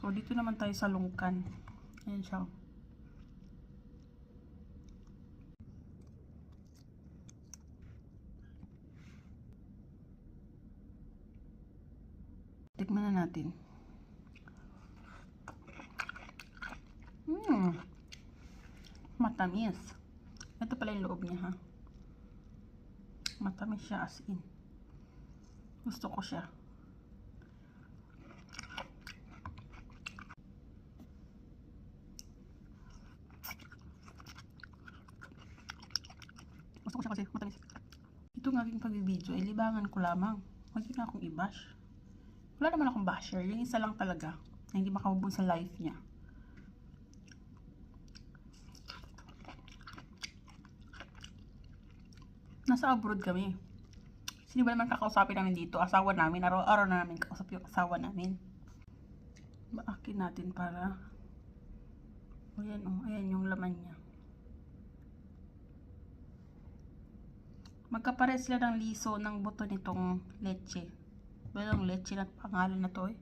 So, dito naman tayo sa lungkan. Ayan siya. Tikman na natin. Matamis. Ito pala yung loob niya, ha. Matamis siya as in. Gusto ko siya. Gusto ko siya kasi matamis. Ito ng aking pagbibideo ay libangan ko lamang. Huwag yun na akong i-bash. Wala naman akong basher. Yung isa lang talaga na hindi makahubog sa life niya. Nasa abroad kami. Sino ba naman kakausapin namin dito? Asawa namin. Araw-araw na namin kakausap yung asawa namin. Baakin natin para... Ayan o. Ayan yung laman niya. Magkapares sila ng liso ng buto nitong leche. Walang leche na pangalan na to eh.